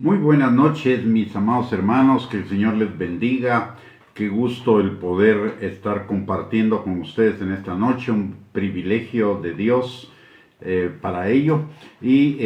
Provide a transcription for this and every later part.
Muy buenas noches, mis amados hermanos, que el Señor les bendiga. Qué gusto el poder estar compartiendo con ustedes en esta noche, un privilegio de Dios para ello. Y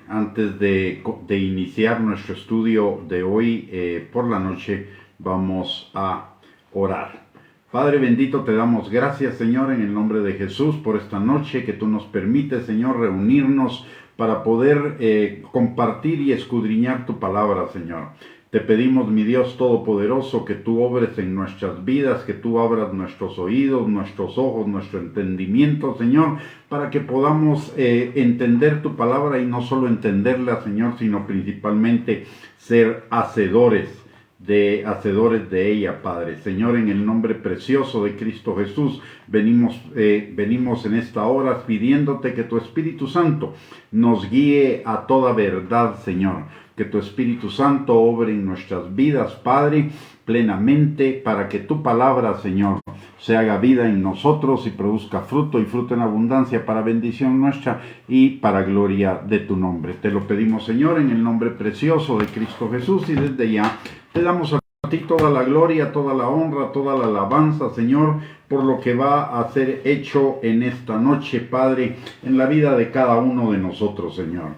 antes de iniciar nuestro estudio de hoy por la noche, vamos a orar. Padre bendito, te damos gracias, Señor, en el nombre de Jesús, por esta noche que tú nos permites, Señor, reunirnos para poder compartir y escudriñar tu palabra, Señor. Te pedimos, mi Dios Todopoderoso, que tú obres en nuestras vidas, que tú abras nuestros oídos, nuestros ojos, nuestro entendimiento, Señor, para que podamos entender tu palabra y no solo entenderla, Señor, sino principalmente ser hacedores de ella, Padre. Señor, en el nombre precioso de Cristo Jesús, venimos en esta hora pidiéndote que tu Espíritu Santo nos guíe a toda verdad, Señor. Que tu Espíritu Santo obre en nuestras vidas, Padre, plenamente, para que tu palabra, Señor, se haga vida en nosotros y produzca fruto y fruto en abundancia para bendición nuestra y para gloria de tu nombre. Te lo pedimos, Señor, en el nombre precioso de Cristo Jesús, y desde ya te damos a ti toda la gloria, toda la honra, toda la alabanza, Señor, por lo que va a ser hecho en esta noche, Padre, en la vida de cada uno de nosotros, Señor.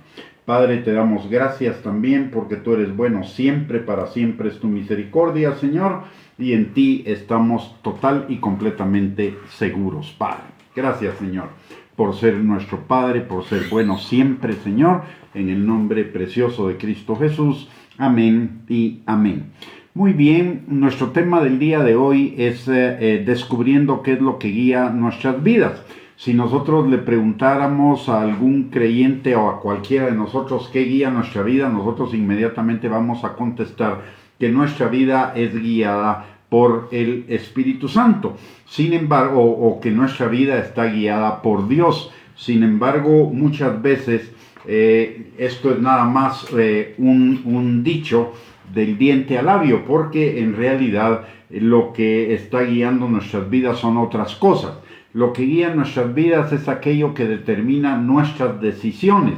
Padre, te damos gracias también porque tú eres bueno siempre, para siempre es tu misericordia, Señor, y en ti estamos total y completamente seguros, Padre. Gracias, Señor, por ser nuestro Padre, por ser bueno siempre, Señor, en el nombre precioso de Cristo Jesús. Amén y amén. Muy bien, nuestro tema del día de hoy es descubriendo qué es lo que guía nuestras vidas. Si nosotros le preguntáramos a algún creyente o a cualquiera de nosotros qué guía nuestra vida, nosotros inmediatamente vamos a contestar que nuestra vida es guiada por el Espíritu Santo. Sin embargo, o que nuestra vida está guiada por Dios. Sin embargo, muchas veces esto es nada más un dicho del diente al labio, porque en realidad lo que está guiando nuestras vidas son otras cosas. Lo que guía nuestras vidas es aquello que determina nuestras decisiones.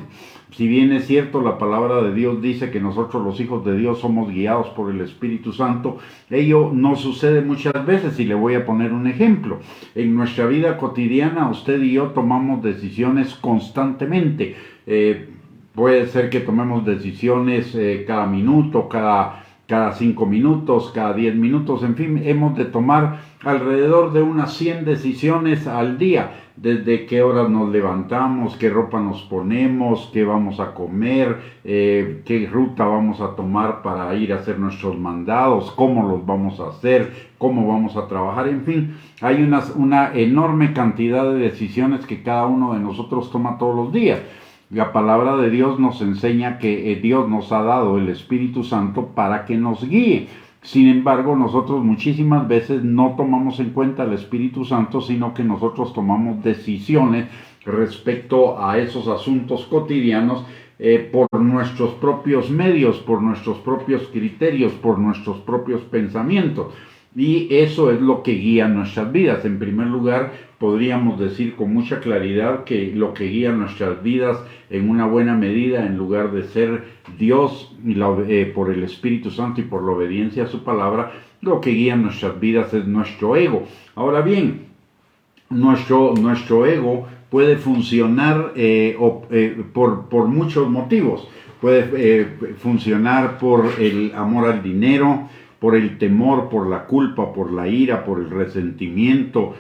Si bien es cierto, la palabra de Dios dice que nosotros los hijos de Dios somos guiados por el Espíritu Santo, ello no sucede muchas veces, y le voy a poner un ejemplo. En nuestra vida cotidiana, usted y yo tomamos decisiones constantemente. Puede ser que tomemos decisiones cada minuto, cada 5 minutos, cada 10 minutos, en fin, hemos de tomar alrededor de unas 100 decisiones al día, desde qué horas nos levantamos, qué ropa nos ponemos, qué vamos a comer, qué ruta vamos a tomar para ir a hacer nuestros mandados, cómo los vamos a hacer, cómo vamos a trabajar, en fin, hay una enorme cantidad de decisiones que cada uno de nosotros toma todos los días. La palabra de Dios nos enseña que Dios nos ha dado el Espíritu Santo para que nos guíe. Sin embargo, nosotros muchísimas veces no tomamos en cuenta el Espíritu Santo, sino que nosotros tomamos decisiones respecto a esos asuntos cotidianos por nuestros propios medios, por nuestros propios criterios, por nuestros propios pensamientos. Y eso es lo que guía nuestras vidas. En primer lugar, podríamos decir con mucha claridad que lo que guía nuestras vidas en una buena medida, en lugar de ser Dios por el Espíritu Santo y por la obediencia a su palabra, lo que guía nuestras vidas es nuestro ego. Ahora bien, nuestro ego puede funcionar por muchos motivos. Puede funcionar por el amor al dinero, por el temor, por la culpa, por la ira, por el resentimiento,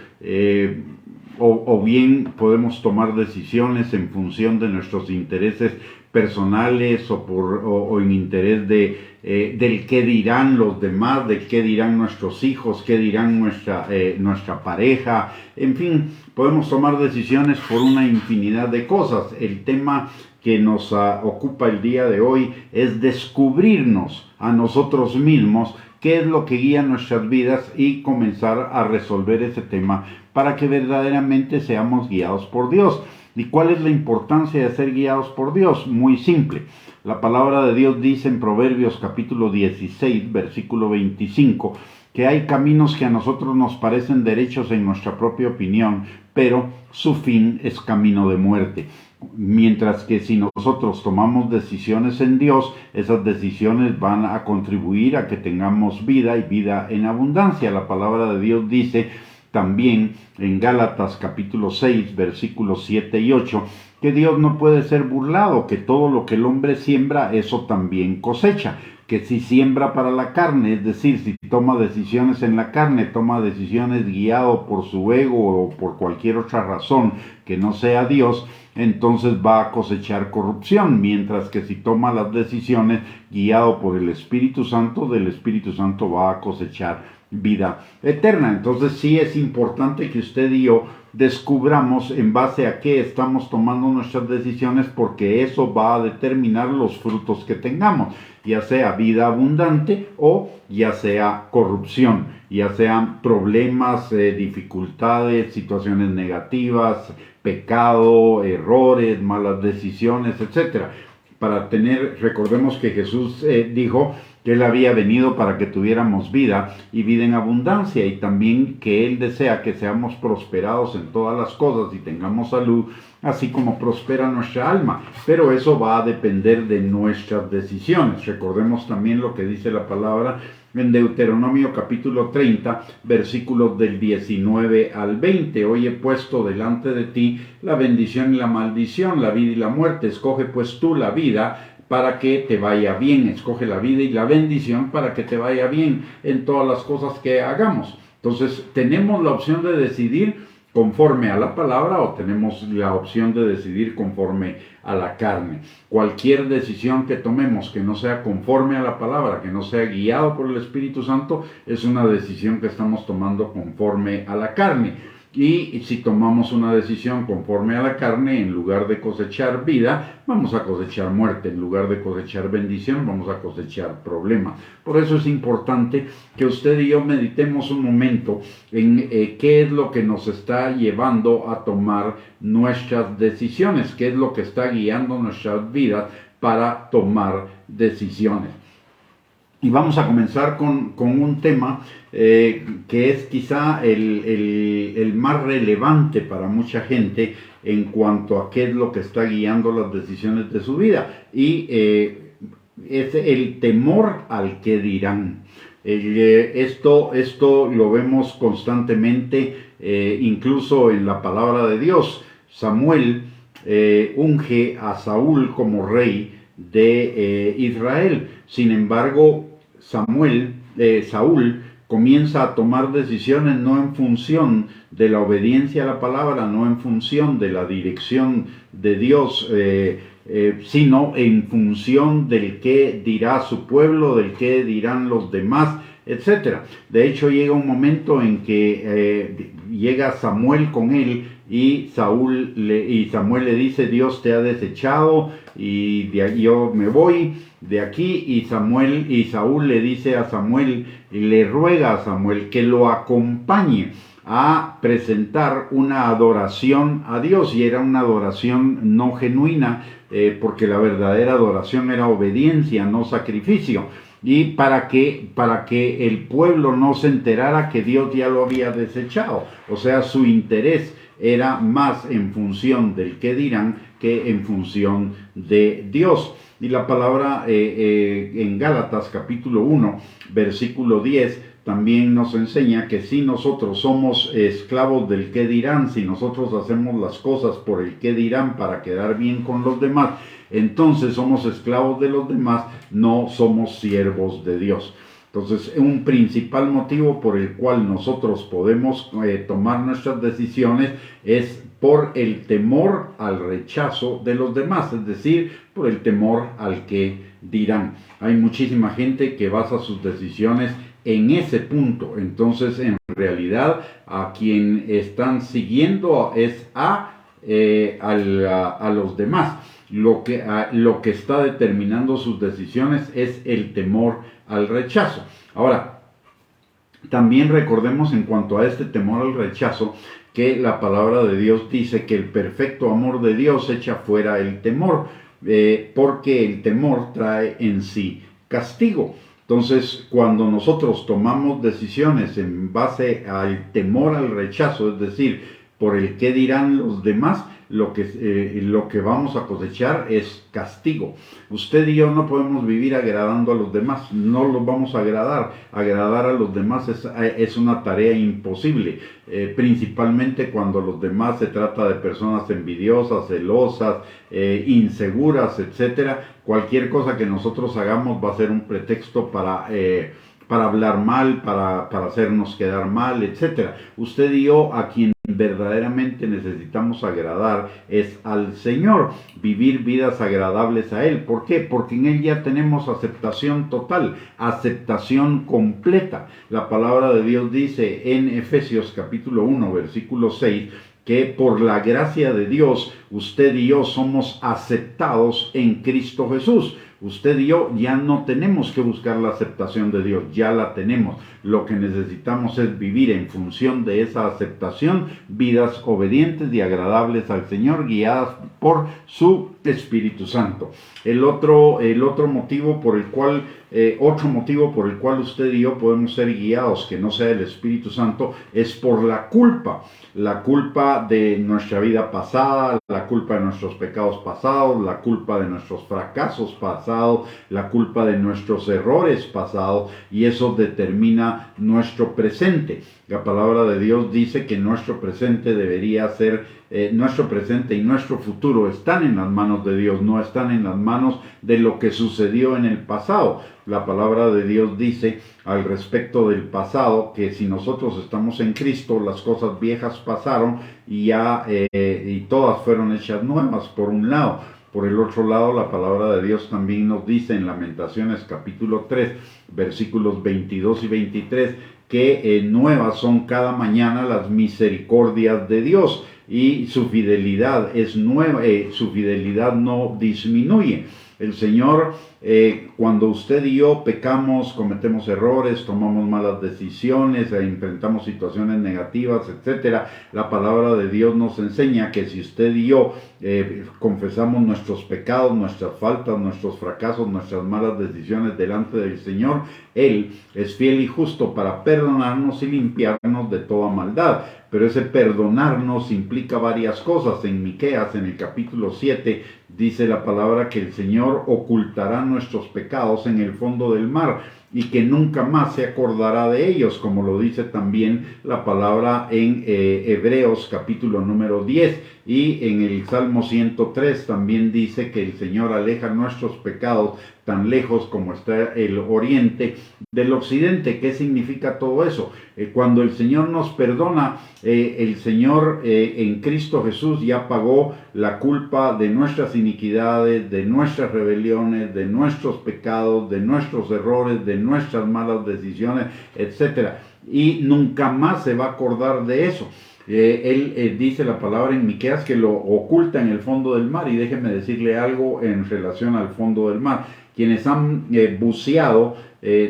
o bien podemos tomar decisiones en función de nuestros intereses personales o en interés del qué dirán los demás, de qué dirán nuestros hijos, qué dirán nuestra pareja, en fin, podemos tomar decisiones por una infinidad de cosas. El tema que nos ocupa el día de hoy es descubrirnos a nosotros mismos qué es lo que guía nuestras vidas y comenzar a resolver ese tema para que verdaderamente seamos guiados por Dios. ¿Y cuál es la importancia de ser guiados por Dios? Muy simple. La palabra de Dios dice en Proverbios capítulo 16, versículo 25, que hay caminos que a nosotros nos parecen derechos en nuestra propia opinión, pero su fin es camino de muerte. Mientras que si nosotros tomamos decisiones en Dios, esas decisiones van a contribuir a que tengamos vida y vida en abundancia. La palabra de Dios dice también en Gálatas capítulo 6, versículos 7 y 8, que Dios no puede ser burlado, que todo lo que el hombre siembra, eso también cosecha. Que si siembra para la carne, es decir, si toma decisiones en la carne, toma decisiones guiado por su ego o por cualquier otra razón que no sea Dios, entonces va a cosechar corrupción, mientras que si toma las decisiones guiado por el Espíritu Santo, del Espíritu Santo va a cosechar vida eterna. Entonces sí es importante que usted y yo descubramos en base a qué estamos tomando nuestras decisiones, porque eso va a determinar los frutos que tengamos, ya sea vida abundante o ya sea corrupción, ya sean problemas, dificultades, situaciones negativas, pecado, errores, malas decisiones, etcétera. Recordemos que Jesús dijo que Él había venido para que tuviéramos vida y vida en abundancia, y también que Él desea que seamos prosperados en todas las cosas y tengamos salud, así como prospera nuestra alma. Pero eso va a depender de nuestras decisiones. Recordemos también lo que dice la palabra en Deuteronomio capítulo 30, versículos del 19 al 20. Hoy he puesto delante de ti la bendición y la maldición, la vida y la muerte. Escoge pues tú la vida para que te vaya bien. Escoge la vida y la bendición para que te vaya bien en todas las cosas que hagamos. Entonces, tenemos la opción de decidir conforme a la palabra o tenemos la opción de decidir conforme a la carne. Cualquier decisión que tomemos que no sea conforme a la palabra, que no sea guiado por el Espíritu Santo, es una decisión que estamos tomando conforme a la carne. Y si tomamos una decisión conforme a la carne, en lugar de cosechar vida, vamos a cosechar muerte. En lugar de cosechar bendición, vamos a cosechar problemas. Por eso es importante que usted y yo meditemos un momento en qué es lo que nos está llevando a tomar nuestras decisiones, qué es lo que está guiando nuestras vidas para tomar decisiones. Y vamos a comenzar con un tema que es quizá el más relevante para mucha gente en cuanto a qué es lo que está guiando las decisiones de su vida. Y es el temor al que dirán. Esto lo vemos constantemente, incluso en la palabra de Dios. Samuel unge a Saúl como rey de Israel. Sin embargo, Saúl comienza a tomar decisiones no en función de la obediencia a la palabra, no en función de la dirección de Dios, sino en función del que dirá su pueblo, del que dirán los demás, etc. De hecho, llega un momento en que llega Samuel con él y Samuel le dice: Dios te ha desechado y yo me voy de aquí. Y Saúl le dice a Samuel, le ruega a Samuel que lo acompañe a presentar una adoración a Dios, y era una adoración no genuina, porque la verdadera adoración era obediencia, no sacrificio. Y para que el pueblo no se enterara que Dios ya lo había desechado. O sea, su interés era más en función del que dirán que en función de Dios. Y la palabra en Gálatas capítulo 1, versículo 10, también nos enseña que si nosotros somos esclavos del que dirán, si nosotros hacemos las cosas por el que dirán para quedar bien con los demás, entonces somos esclavos de los demás, no somos siervos de Dios. Entonces, un principal motivo por el cual nosotros podemos tomar nuestras decisiones es por el temor al rechazo de los demás, es decir, por el temor al que dirán. Hay muchísima gente que basa sus decisiones en ese punto. Entonces, en realidad, a quien están siguiendo es a los demás. Lo que está determinando sus decisiones es el temor al rechazo. Ahora, también recordemos en cuanto a este temor al rechazo que la palabra de Dios dice que el perfecto amor de Dios echa fuera el temor, porque el temor trae en sí castigo. Entonces, cuando nosotros tomamos decisiones en base al temor al rechazo, es decir, por el qué dirán los demás, lo que vamos a cosechar es castigo. Usted y yo no podemos vivir agradando a los demás, no los vamos a agradar. Agradar a los demás es una tarea imposible, principalmente cuando los demás se trata de personas envidiosas, celosas, inseguras, etcétera. Cualquier cosa que nosotros hagamos va a ser un pretexto para hablar mal, para hacernos quedar mal, etcétera. Usted y yo, a quien verdaderamente necesitamos agradar es al Señor, vivir vidas agradables a Él. ¿Por qué? Porque en Él ya tenemos aceptación total, aceptación completa. La palabra de Dios dice en Efesios capítulo 1, versículo 6, que por la gracia de Dios, usted y yo somos aceptados en Cristo Jesús. Usted y yo ya no tenemos que buscar la aceptación de Dios, ya la tenemos. Lo que necesitamos es vivir en función de esa aceptación, vidas obedientes y agradables al Señor, guiadas por su Espíritu Santo. Otro motivo por el cual usted y yo podemos ser guiados, que no sea el Espíritu Santo, es por la culpa de nuestra vida pasada, la culpa de nuestros pecados pasados, la culpa de nuestros fracasos pasados, la culpa de nuestros errores pasados, y eso determina nuestro presente. La palabra de Dios dice que nuestro presente debería ser, nuestro presente y nuestro futuro están en las manos de Dios, no están en las manos de lo que sucedió en el pasado. La palabra de Dios dice al respecto del pasado que si nosotros estamos en Cristo, las cosas viejas pasaron y todas fueron hechas nuevas, por un lado. Por el otro lado, la palabra de Dios también nos dice en Lamentaciones capítulo 3, versículos 22 y 23, que nuevas son cada mañana las misericordias de Dios, y su fidelidad es nueva, su fidelidad no disminuye. El Señor, cuando usted y yo pecamos, cometemos errores, tomamos malas decisiones, enfrentamos situaciones negativas, etcétera, la palabra de Dios nos enseña que si usted y yo confesamos nuestros pecados, nuestras faltas, nuestros fracasos, nuestras malas decisiones delante del Señor, Él es fiel y justo para perdonarnos y limpiarnos de toda maldad. Pero ese perdonarnos implica varias cosas. En Miqueas, en el capítulo 7, dice la palabra que el Señor ocultará nuestros pecados en el fondo del mar y que nunca más se acordará de ellos, como lo dice también la palabra en Hebreos capítulo número 10, y en el Salmo 103 también dice que el Señor aleja nuestros pecados tan lejos como está el oriente del occidente. ¿Qué significa todo eso? Cuando el Señor nos perdona, el Señor en Cristo Jesús ya pagó la culpa de nuestras iniquidades, de nuestras rebeliones, de nuestros pecados, de nuestros errores, de nuestras malas decisiones, etcétera, y nunca más se va a acordar de eso. Él dice la palabra en Miqueas que lo oculta en el fondo del mar, y déjeme decirle algo en relación al fondo del mar. Quienes han buceado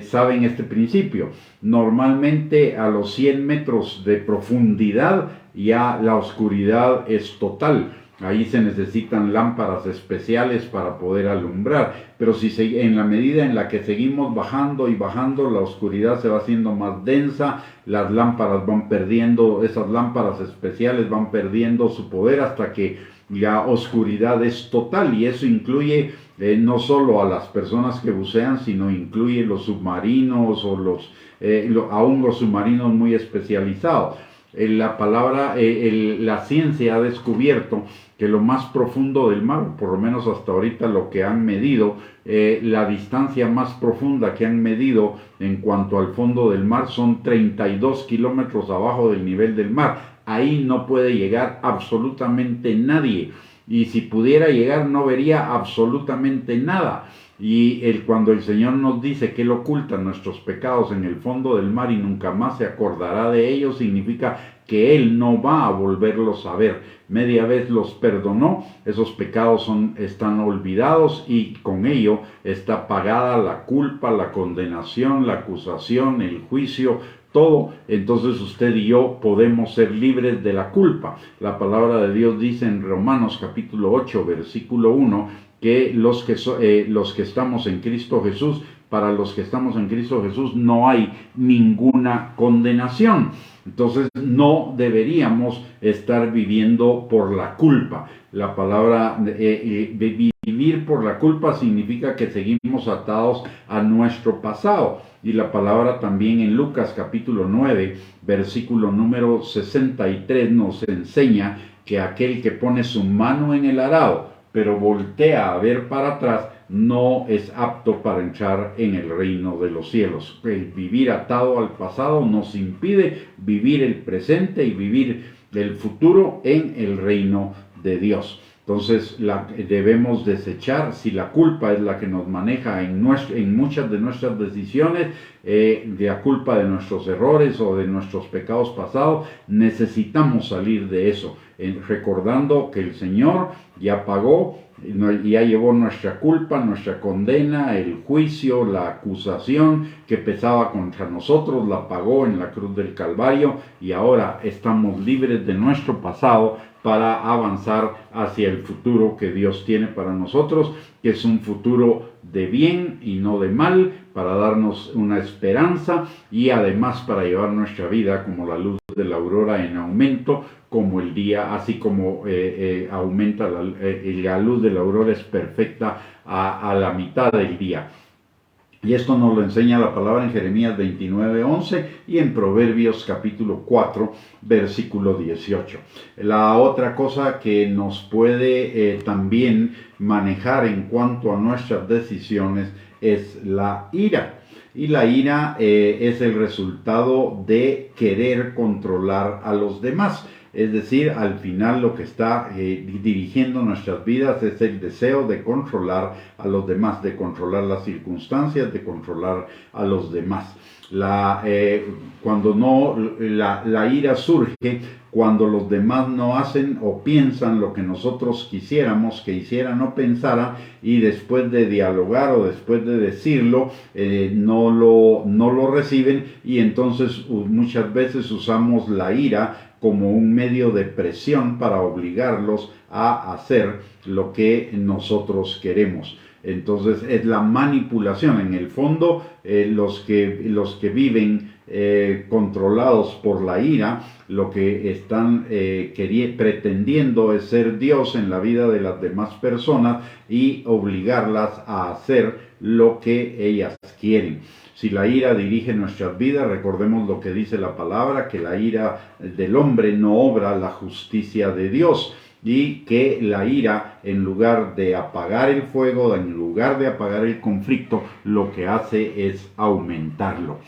saben este principio. Normalmente a los 100 metros de profundidad ya la oscuridad es total. Ahí se necesitan lámparas especiales para poder alumbrar, pero si en la medida en la que seguimos bajando y bajando, la oscuridad se va haciendo más densa, las lámparas van perdiendo, esas lámparas especiales van perdiendo su poder hasta que la oscuridad es total, y eso incluye no solo a las personas que bucean, sino incluye los submarinos o aún los submarinos muy especializados. La ciencia ha descubierto que lo más profundo del mar, por lo menos hasta ahorita lo que han medido, la distancia más profunda que han medido en cuanto al fondo del mar son 32 kilómetros abajo del nivel del mar. Ahí no puede llegar absolutamente nadie, y si pudiera llegar no vería absolutamente nada. Y cuando el Señor nos dice que Él oculta nuestros pecados en el fondo del mar y nunca más se acordará de ellos, significa que Él no va a volverlos a ver. Media vez los perdonó, esos pecados están olvidados, y con ello está pagada la culpa, la condenación, la acusación, el juicio, todo. Entonces usted y yo podemos ser libres de la culpa. La palabra de Dios dice en Romanos capítulo 8, versículo 1, que los que estamos en Cristo Jesús para los que estamos en Cristo Jesús no hay ninguna condenación. Entonces no deberíamos estar viviendo por la culpa. La palabra vivir por la culpa significa que seguimos atados a nuestro pasado. Y la palabra también en Lucas capítulo 9, versículo número 63 nos enseña que aquel que pone su mano en el arado, pero voltea a ver para atrás, no es apto para entrar en el reino de los cielos. El vivir atado al pasado nos impide vivir el presente y vivir el futuro en el reino de Dios. Entonces debemos desechar, si la culpa es la que nos maneja en muchas de nuestras decisiones, de la culpa de nuestros errores o de nuestros pecados pasados, necesitamos salir de eso, recordando que el Señor ya pagó, ya llevó nuestra culpa, nuestra condena, el juicio, la acusación que pesaba contra nosotros, la pagó en la cruz del Calvario, y ahora estamos libres de nuestro pasado para avanzar hacia el futuro que Dios tiene para nosotros, que es un futuro de bien y no de mal, para darnos una esperanza y además para llevar nuestra vida como la luz de la aurora en aumento, como el día, así como aumenta la luz de la aurora es perfecta a la mitad del día. Y esto nos lo enseña la palabra en Jeremías 29:11 y en Proverbios capítulo 4, versículo 18. La otra cosa que nos puede también manejar en cuanto a nuestras decisiones es la ira. Y la ira es el resultado de querer controlar a los demás. Es decir, al final lo que está dirigiendo nuestras vidas es el deseo de controlar a los demás, de controlar las circunstancias, de controlar a los demás. La ira surge cuando los demás no hacen o piensan lo que nosotros quisiéramos que hicieran o pensaran, y después de dialogar o después de decirlo no lo reciben, y entonces muchas veces usamos la ira como un medio de presión para obligarlos a hacer lo que nosotros queremos. Entonces es la manipulación. En el fondo, los que viven controlados por la ira, lo que están pretendiendo es ser Dios en la vida de las demás personas y obligarlas a hacer lo que ellas quieren. Si la ira dirige nuestras vidas, recordemos lo que dice la palabra, que la ira del hombre no obra la justicia de Dios, y que la ira, en lugar de apagar el fuego, en lugar de apagar el conflicto, lo que hace es aumentarlo.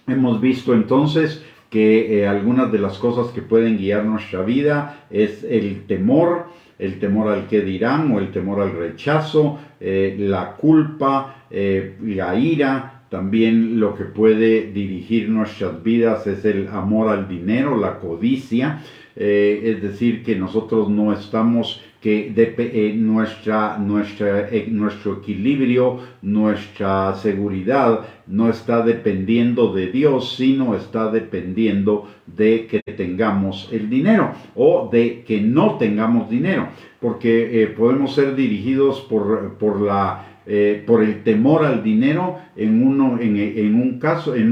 Hemos visto entonces que algunas de las cosas que pueden guiar nuestra vida es el temor al que dirán o el temor al rechazo, la culpa, la ira. También lo que puede dirigir nuestras vidas es el amor al dinero, la codicia, es decir, que nosotros no estamos, nuestro equilibrio, nuestra seguridad no está dependiendo de Dios, sino está dependiendo de que tengamos el dinero o de que no tengamos dinero, porque podemos ser dirigidos por el temor al dinero en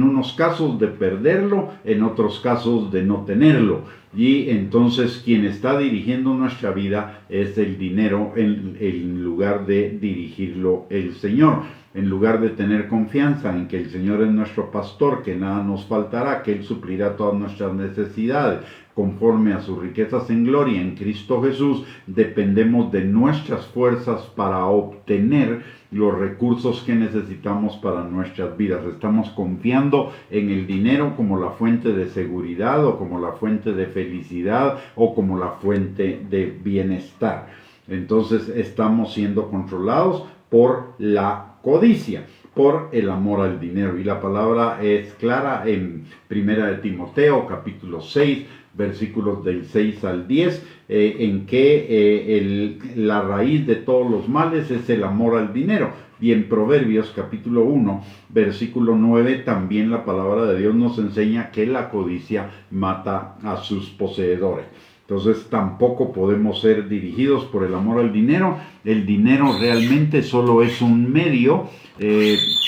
unos casos de perderlo, en otros casos de no tenerlo. Y entonces quien está dirigiendo nuestra vida es el dinero en lugar de dirigirlo el Señor. En lugar de tener confianza en que el Señor es nuestro pastor, que nada nos faltará, que Él suplirá todas nuestras necesidades conforme a sus riquezas en gloria en Cristo Jesús, dependemos de nuestras fuerzas para obtener los recursos que necesitamos para nuestras vidas. Estamos confiando en el dinero como la fuente de seguridad o como la fuente de felicidad o como la fuente de bienestar. Entonces estamos siendo controlados por la codicia, por el amor al dinero. Y la palabra es clara en 1 de Timoteo capítulo 6, versículos del 6 al 10, en que la raíz de todos los males es el amor al dinero. Y en Proverbios capítulo 1, versículo 9, también la palabra de Dios nos enseña que la codicia mata a sus poseedores. Entonces tampoco podemos ser dirigidos por el amor al dinero. El dinero realmente solo es un medio,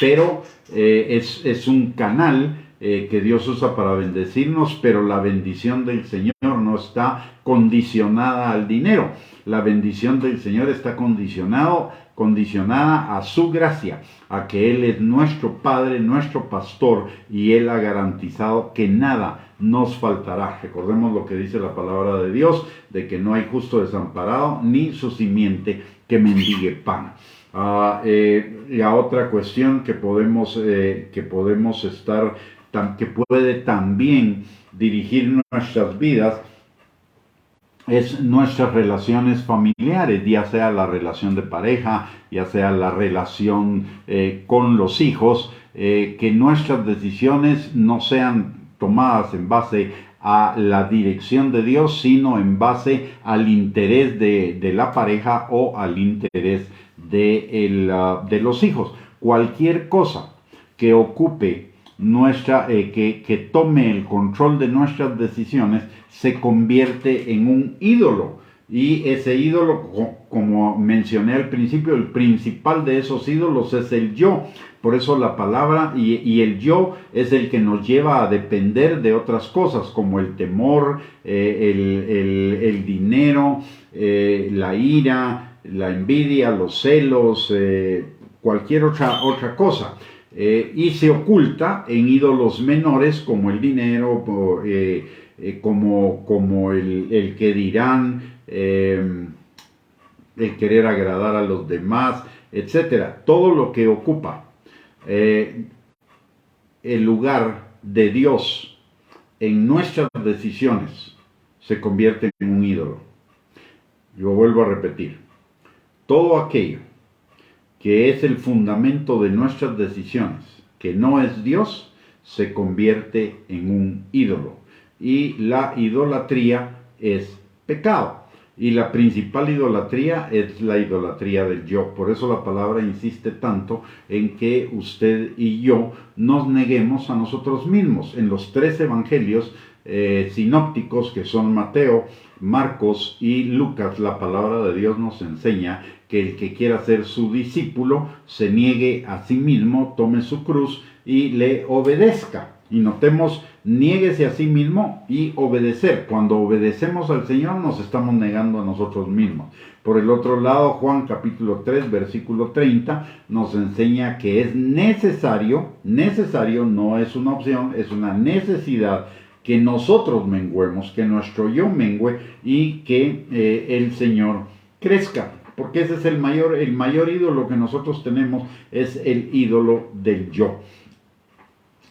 pero es un canal que Dios usa para bendecirnos, pero la bendición del Señor no está condicionada al dinero. La bendición del Señor está condicionada a su gracia, a que Él es nuestro Padre, nuestro pastor, y Él ha garantizado que nada nos faltará. Recordemos lo que dice la palabra de Dios, de que no hay justo desamparado, ni su simiente que mendigue pan. La otra cuestión que podemos estar, que puede también dirigir nuestras vidas, es nuestras relaciones familiares, ya sea la relación de pareja, ya sea la relación con los hijos, que nuestras decisiones no sean tomadas en base a la dirección de Dios, sino en base al interés de la pareja o al interés de los hijos. Cualquier cosa que ocupe que tome el control de nuestras decisiones se convierte en un ídolo, y ese ídolo, como mencioné al principio, el principal de esos ídolos es el yo. Por eso la palabra y el yo es el que nos lleva a depender de otras cosas, como el temor, el dinero, la ira, la envidia, los celos, cualquier otra cosa. Y se oculta en ídolos menores como el dinero, como el que dirán, el querer agradar a los demás, etcétera. Todo lo que ocupa el lugar de Dios en nuestras decisiones se convierte en un ídolo. Yo vuelvo a repetir, todo aquello que es el fundamento de nuestras decisiones, que no es Dios, se convierte en un ídolo. Y la idolatría es pecado. Y la principal idolatría es la idolatría del yo. Por eso la palabra insiste tanto en que usted y yo nos neguemos a nosotros mismos. En los 3 evangelios sinópticos, que son Mateo, Marcos y Lucas, la palabra de Dios nos enseña que el que quiera ser su discípulo se niegue a sí mismo, tome su cruz y le obedezca. Y notemos, niéguese a sí mismo y obedecer. Cuando obedecemos al Señor nos estamos negando a nosotros mismos. Por el otro lado, Juan capítulo 3, versículo 30, nos enseña que es necesario, no es una opción, es una necesidad, que nosotros menguemos, que nuestro yo mengue y que el Señor crezca. Porque ese es el mayor ídolo que nosotros tenemos, es el ídolo del yo.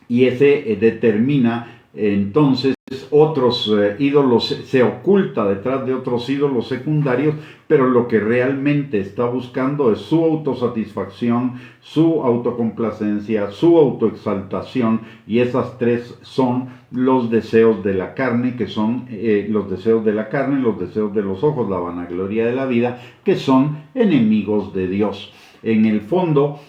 Y ese determina entonces otros ídolos, se oculta detrás de otros ídolos secundarios, pero lo que realmente está buscando es su autosatisfacción, su autocomplacencia, su autoexaltación, y esas 3 son los deseos de la carne, que son los deseos de la carne, los deseos de los ojos, la vanagloria de la vida, que son enemigos de Dios. En el fondo,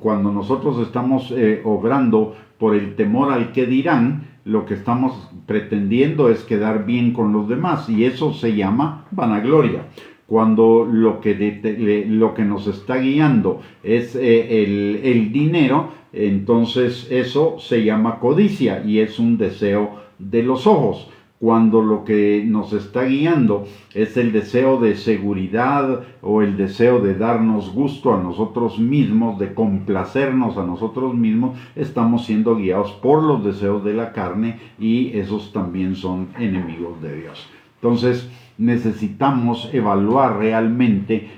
cuando nosotros estamos obrando por el temor al que dirán, lo que estamos pretendiendo es quedar bien con los demás, y eso se llama vanagloria. Cuando lo que nos está guiando es el dinero, entonces eso se llama codicia y es un deseo de los ojos. Cuando lo que nos está guiando es el deseo de seguridad o el deseo de darnos gusto a nosotros mismos, de complacernos a nosotros mismos, estamos siendo guiados por los deseos de la carne, y esos también son enemigos de Dios. Entonces necesitamos evaluar realmente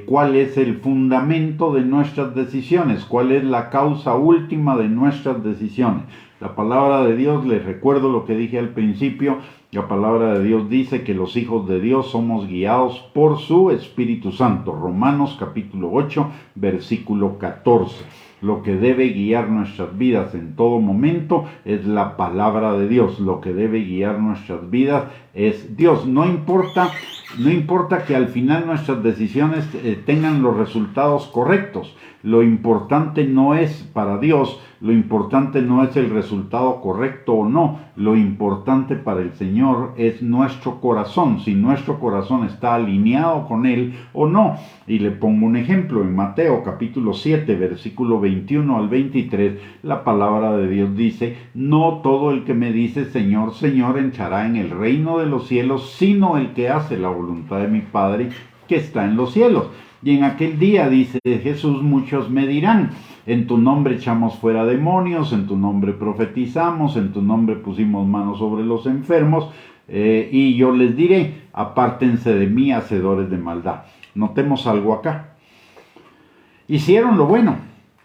cuál es el fundamento de nuestras decisiones, cuál es la causa última de nuestras decisiones. La palabra de Dios, les recuerdo lo que dije al principio, la palabra de Dios dice que los hijos de Dios somos guiados por su Espíritu Santo. Romanos capítulo 8, versículo 14. Lo que debe guiar nuestras vidas en todo momento es la palabra de Dios. Lo que debe guiar nuestras vidas es Dios. No importa No importa que al final nuestras decisiones tengan los resultados correctos. Lo importante no es para Dios, lo importante no es el resultado correcto o no. Lo importante para el Señor es nuestro corazón, si nuestro corazón está alineado con Él o no. Y le pongo un ejemplo, en Mateo capítulo 7, versículo 21 al 23, la palabra de Dios dice: no todo el que me dice Señor, Señor entrará en el reino de los cielos, sino el que hace la voluntad de mi Padre que está en los cielos. Y en aquel día, dice Jesús, muchos me dirán: en tu nombre echamos fuera demonios, en tu nombre profetizamos, en tu nombre pusimos manos sobre los enfermos, y yo les diré: apártense de mí, hacedores de maldad. Notemos algo acá. Hicieron lo bueno,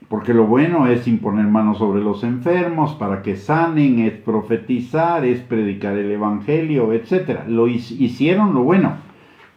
porque lo bueno es imponer manos sobre los enfermos para que sanen, es profetizar, es predicar el evangelio, etc. Hicieron lo bueno,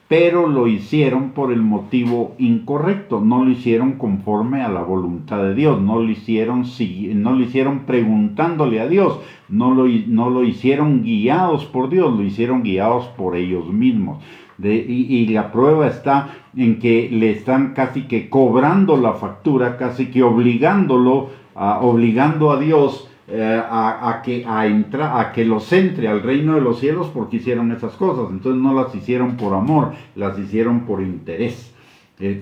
pero lo hicieron por el motivo incorrecto, no lo hicieron conforme a la voluntad de Dios, no lo hicieron preguntándole a Dios, no lo hicieron guiados por Dios, lo hicieron guiados por ellos mismos. Y la prueba está en que le están casi que cobrando la factura, casi que obligando a Dios a que los entre al reino de los cielos, porque hicieron esas cosas. Entonces no las hicieron por amor, las hicieron por interés.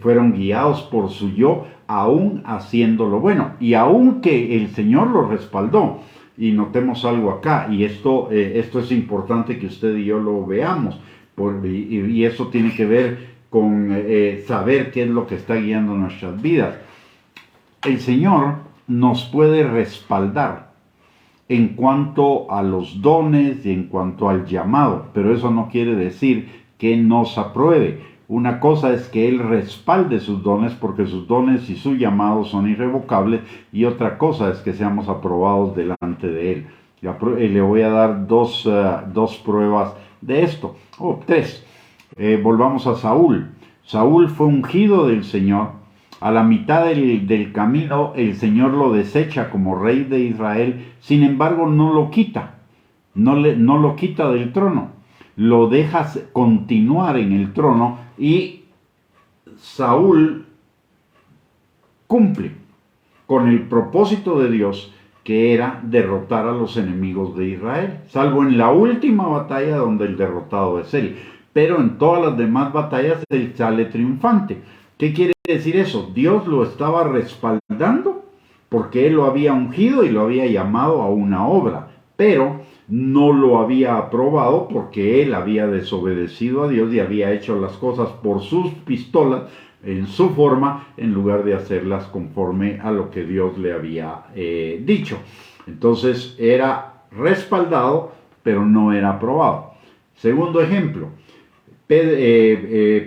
Fueron guiados por su yo, aún haciendo lo bueno, y aún que el Señor los respaldó. Y notemos algo acá, y esto es importante que usted y yo lo veamos, y eso tiene que ver con saber qué es lo que está guiando nuestras vidas. El Señor nos puede respaldar en cuanto a los dones y en cuanto al llamado, pero eso no quiere decir que nos apruebe. Una cosa es que Él respalde sus dones, porque sus dones y su llamado son irrevocables, y otra cosa es que seamos aprobados delante de Él. Le voy a dar dos pruebas de esto, tres. Volvamos a Saúl. Saúl fue ungido del Señor. A la mitad del camino el Señor lo desecha como rey de Israel, sin embargo no lo quita, no lo quita del trono, lo deja continuar en el trono, y Saúl cumple con el propósito de Dios, que era derrotar a los enemigos de Israel, salvo en la última batalla donde el derrotado es él, pero en todas las demás batallas él sale triunfante. ¿Qué quiere decir eso? Dios lo estaba respaldando porque Él lo había ungido y lo había llamado a una obra, pero no lo había aprobado porque Él había desobedecido a Dios y había hecho las cosas por sus pistolas, en su forma, en lugar de hacerlas conforme a lo que Dios le había dicho. Entonces era respaldado, pero no era aprobado. Segundo ejemplo.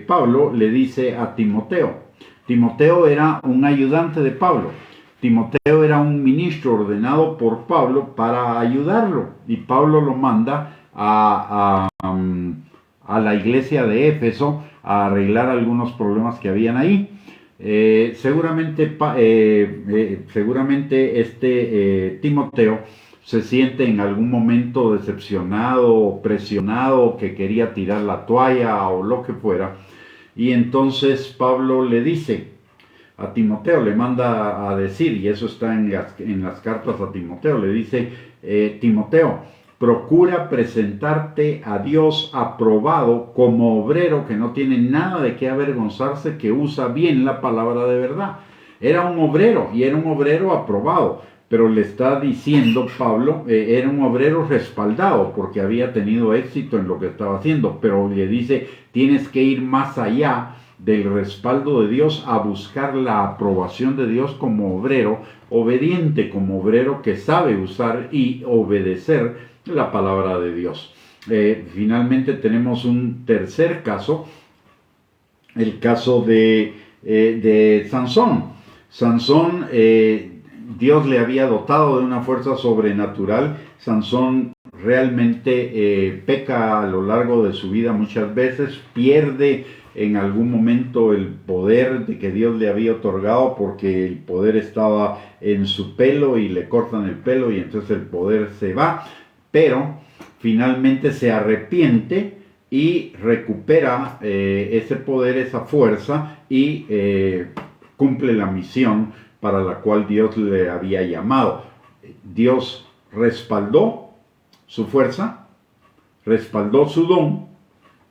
Pablo le dice a Timoteo. Timoteo era un ayudante de Pablo. Timoteo era un ministro ordenado por Pablo para ayudarlo. Y Pablo lo manda a la iglesia de Éfeso a arreglar algunos problemas que habían ahí. Seguramente Timoteo se siente en algún momento decepcionado o presionado, que quería tirar la toalla o lo que fuera, y entonces Pablo le dice a Timoteo, le manda a decir, y eso está en las cartas a Timoteo, le dice: Timoteo, procura presentarte a Dios aprobado como obrero que no tiene nada de qué avergonzarse, que usa bien la palabra de verdad. Era un obrero, y era un obrero aprobado. Pero le está diciendo Pablo, era un obrero respaldado porque había tenido éxito en lo que estaba haciendo, pero le dice: tienes que ir más allá del respaldo de Dios a buscar la aprobación de Dios como obrero obediente, como obrero que sabe usar y obedecer la palabra de Dios. Finalmente tenemos un tercer caso, el caso de Sansón. Sansón, Dios le había dotado de una fuerza sobrenatural. Sansón realmente peca a lo largo de su vida muchas veces, pierde en algún momento el poder de que Dios le había otorgado, porque el poder estaba en su pelo y le cortan el pelo y entonces el poder se va, pero finalmente se arrepiente y recupera ese poder, esa fuerza y cumple la misión para la cual Dios le había llamado. Dios respaldó su fuerza, respaldó su don,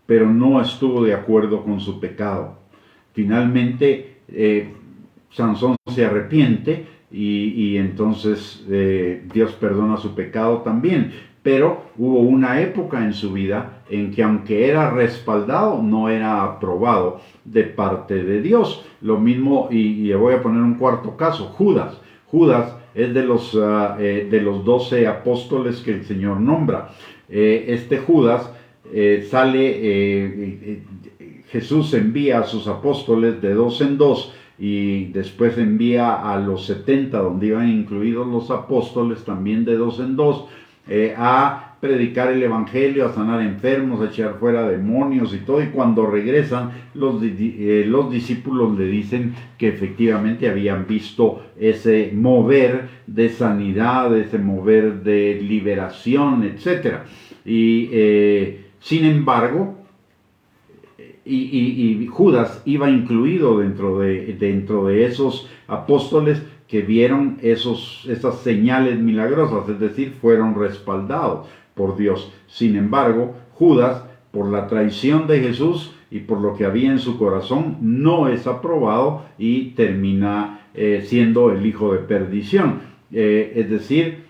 pero no estuvo de acuerdo con su pecado. Finalmente, Sansón se arrepiente y entonces Dios perdona su pecado también. Pero hubo una época en su vida en que, aunque era respaldado, no era aprobado de parte de Dios. Lo mismo, y le voy a poner un cuarto caso, Judas. Judas es de los 12 apóstoles que el Señor nombra. Este Judas Jesús envía a sus apóstoles de 2 en 2 y después envía a los 70, donde iban incluidos los apóstoles, también de 2 en 2, a predicar el evangelio, a sanar enfermos, a echar fuera demonios y todo. Y cuando regresan, los discípulos le dicen que efectivamente habían visto ese mover de sanidad, ese mover de liberación, etc. Y sin embargo, y Judas iba incluido dentro de esos apóstoles que vieron esas señales milagrosas, es decir, fueron respaldados por Dios. Sin embargo, Judas, por la traición de Jesús y por lo que había en su corazón, no es aprobado y termina siendo el hijo de perdición. Es decir,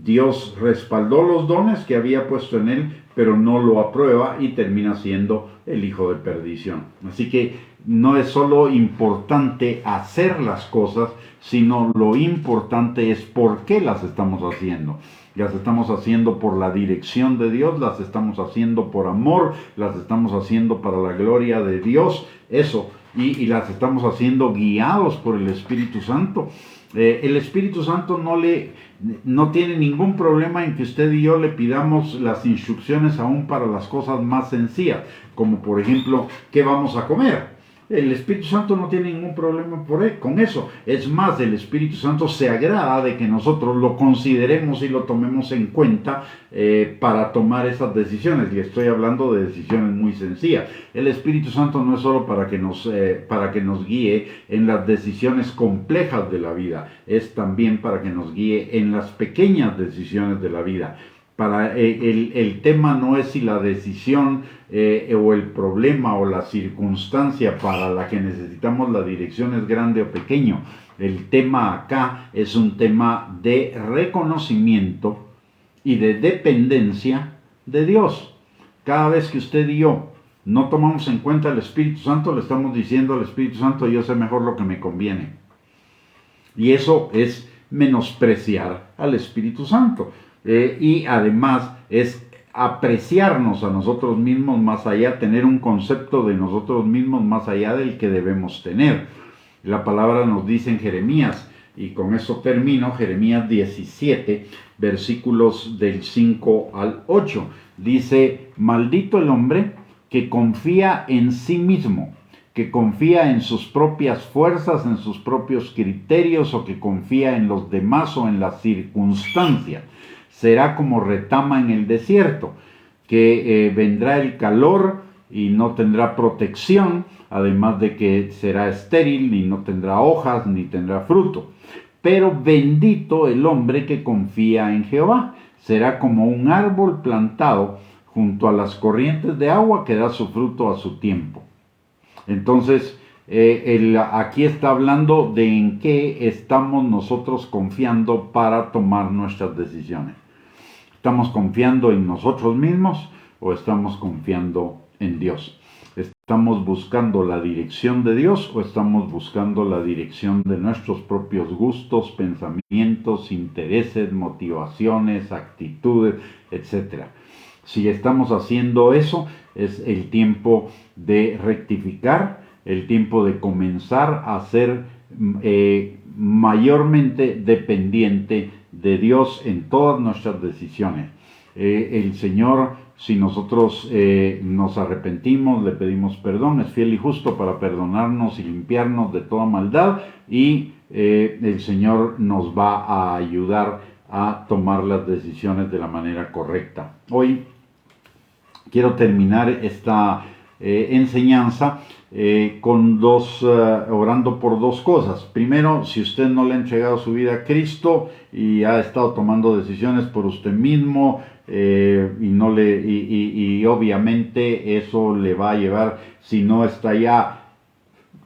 Dios respaldó los dones que había puesto en él, pero no lo aprueba y termina siendo el hijo de perdición. Así que no es solo importante hacer las cosas, sino lo importante es por qué las estamos haciendo. Las estamos haciendo por la dirección de Dios, las estamos haciendo por amor, las estamos haciendo para la gloria de Dios, eso, y las estamos haciendo guiados por el Espíritu Santo. El Espíritu Santo no tiene ningún problema en que usted y yo le pidamos las instrucciones aún para las cosas más sencillas, como por ejemplo, ¿qué vamos a comer? El Espíritu Santo no tiene ningún problema con eso. Es más, el Espíritu Santo se agrada de que nosotros lo consideremos y lo tomemos en cuenta para tomar esas decisiones. Y estoy hablando de decisiones muy sencillas. El Espíritu Santo no es solo para que nos guíe en las decisiones complejas de la vida, es también para que nos guíe en las pequeñas decisiones de la vida. El tema no es si la decisión o el problema o la circunstancia para la que necesitamos la dirección es grande o pequeño. El tema acá es un tema de reconocimiento y de dependencia de Dios. Cada vez que usted y yo no tomamos en cuenta el Espíritu Santo, le estamos diciendo al Espíritu Santo: yo sé mejor lo que me conviene. Y eso es menospreciar al Espíritu Santo. Y además es apreciarnos a nosotros mismos más allá, tener un concepto de nosotros mismos más allá del que debemos tener. La palabra nos dice en Jeremías, y con eso termino, Jeremías 17, versículos del 5 al 8. Dice: maldito el hombre que confía en sí mismo, que confía en sus propias fuerzas, en sus propios criterios, o que confía en los demás o en las circunstancias. Será como retama en el desierto, que vendrá el calor y no tendrá protección, además de que será estéril y no tendrá hojas ni tendrá fruto. Pero bendito el hombre que confía en Jehová, será como un árbol plantado junto a las corrientes de agua que da su fruto a su tiempo. Entonces, aquí está hablando de en qué estamos nosotros confiando para tomar nuestras decisiones. ¿Estamos confiando en nosotros mismos o estamos confiando en Dios? ¿Estamos buscando la dirección de Dios o estamos buscando la dirección de nuestros propios gustos, pensamientos, intereses, motivaciones, actitudes, etcétera? Si estamos haciendo eso, es el tiempo de rectificar, el tiempo de comenzar a ser mayormente dependiente de Dios en todas nuestras decisiones. El Señor, si nosotros nos arrepentimos, le pedimos perdón, es fiel y justo para perdonarnos y limpiarnos de toda maldad, y el Señor nos va a ayudar a tomar las decisiones de la manera correcta. Hoy quiero terminar esta enseñanza orando por dos cosas. Primero, si usted no le ha entregado su vida a Cristo y ha estado tomando decisiones por usted mismo, y obviamente eso le va a llevar, si no está ya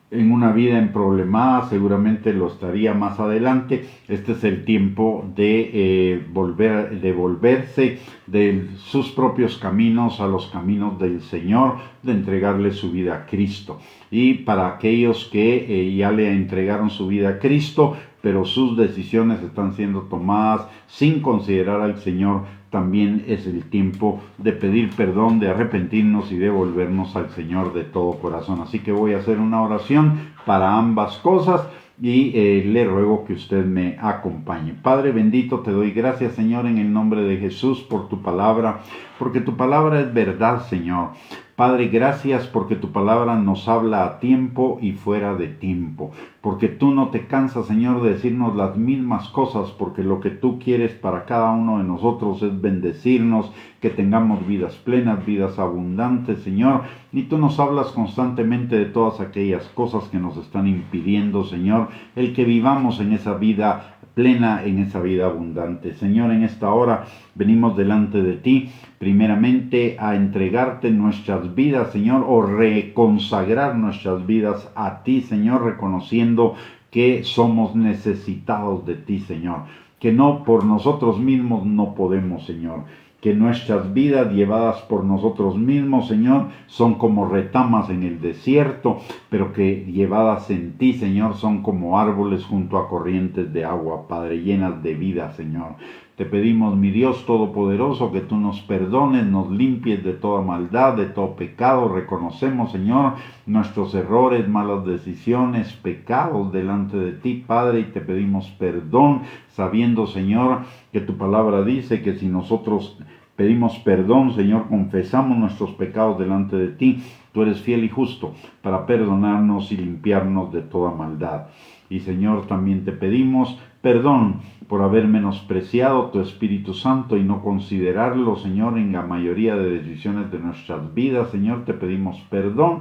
en una vida en problemas, seguramente lo estaría más adelante. Este es el tiempo de volverse de sus propios caminos a los caminos del Señor, de entregarle su vida a Cristo. Y para aquellos que ya le entregaron su vida a Cristo, pero sus decisiones están siendo tomadas sin considerar al Señor, también es el tiempo de pedir perdón, de arrepentirnos y de volvernos al Señor de todo corazón. Así que voy a hacer una oración para ambas cosas y le ruego que usted me acompañe. Padre bendito, te doy gracias, Señor, en el nombre de Jesús por tu palabra, porque tu palabra es verdad, Señor. Padre, gracias porque tu palabra nos habla a tiempo y fuera de tiempo, porque tú no te cansas, Señor, de decirnos las mismas cosas, porque lo que tú quieres para cada uno de nosotros es bendecirnos, que tengamos vidas plenas, vidas abundantes, Señor, y tú nos hablas constantemente de todas aquellas cosas que nos están impidiendo, Señor, el que vivamos en esa vida plena, en esa vida abundante. Señor, en esta hora venimos delante de ti, primeramente a entregarte nuestras vidas, Señor, o reconsagrar nuestras vidas a ti, Señor, reconociendo que somos necesitados de ti, Señor, que no por nosotros mismos no podemos, Señor, que nuestras vidas llevadas por nosotros mismos, Señor, son como retamas en el desierto, pero que llevadas en ti, Señor, son como árboles junto a corrientes de agua, Padre, llenas de vida, Señor. Te pedimos, mi Dios Todopoderoso, que tú nos perdones, nos limpies de toda maldad, de todo pecado. Reconocemos, Señor, nuestros errores, malas decisiones, pecados delante de ti, Padre, y te pedimos perdón, sabiendo, Señor, que tu palabra dice que si nosotros pedimos perdón, Señor, confesamos nuestros pecados delante de ti, tú eres fiel y justo para perdonarnos y limpiarnos de toda maldad. Y, Señor, también te pedimos perdón por haber menospreciado tu Espíritu Santo y no considerarlo, Señor, en la mayoría de decisiones de nuestras vidas. Señor, te pedimos perdón,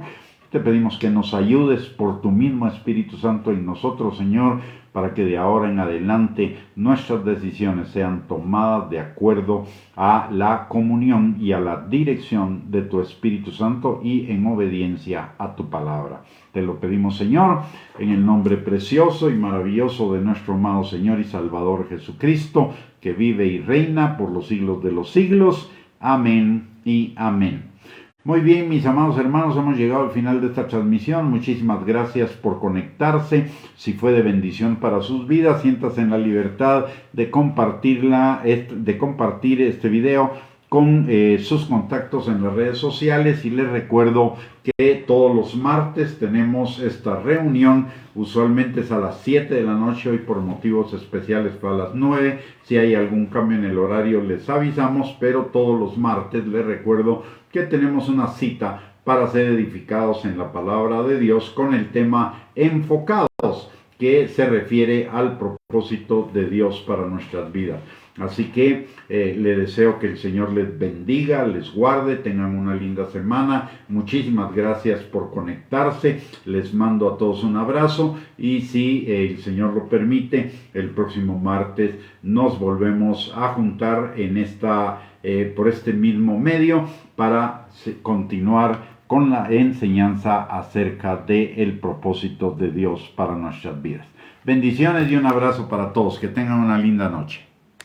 te pedimos que nos ayudes por tu mismo Espíritu Santo en nosotros, Señor, para que de ahora en adelante nuestras decisiones sean tomadas de acuerdo a la comunión y a la dirección de tu Espíritu Santo y en obediencia a tu palabra. Te lo pedimos, Señor, en el nombre precioso y maravilloso de nuestro amado Señor y Salvador Jesucristo, que vive y reina por los siglos de los siglos. Amén y amén. Muy bien, mis amados hermanos, hemos llegado al final de esta transmisión. Muchísimas gracias por conectarse. Si fue de bendición para sus vidas, siéntase en la libertad de compartir este video con sus contactos en las redes sociales. Y les recuerdo que todos los martes tenemos esta reunión, usualmente es a las 7 de la noche, hoy por motivos especiales fue a las 9, si hay algún cambio en el horario les avisamos, pero todos los martes les recuerdo que tenemos una cita para ser edificados en la palabra de Dios con el tema enfocados, que se refiere al propósito de Dios para nuestras vidas. Así que le deseo que el Señor les bendiga, les guarde, tengan una linda semana. Muchísimas gracias por conectarse. Les mando a todos un abrazo y si el Señor lo permite, el próximo martes nos volvemos a juntar en por este mismo medio para continuar con la enseñanza acerca del propósito de Dios para nuestras vidas. Bendiciones y un abrazo para todos. Que tengan una linda noche.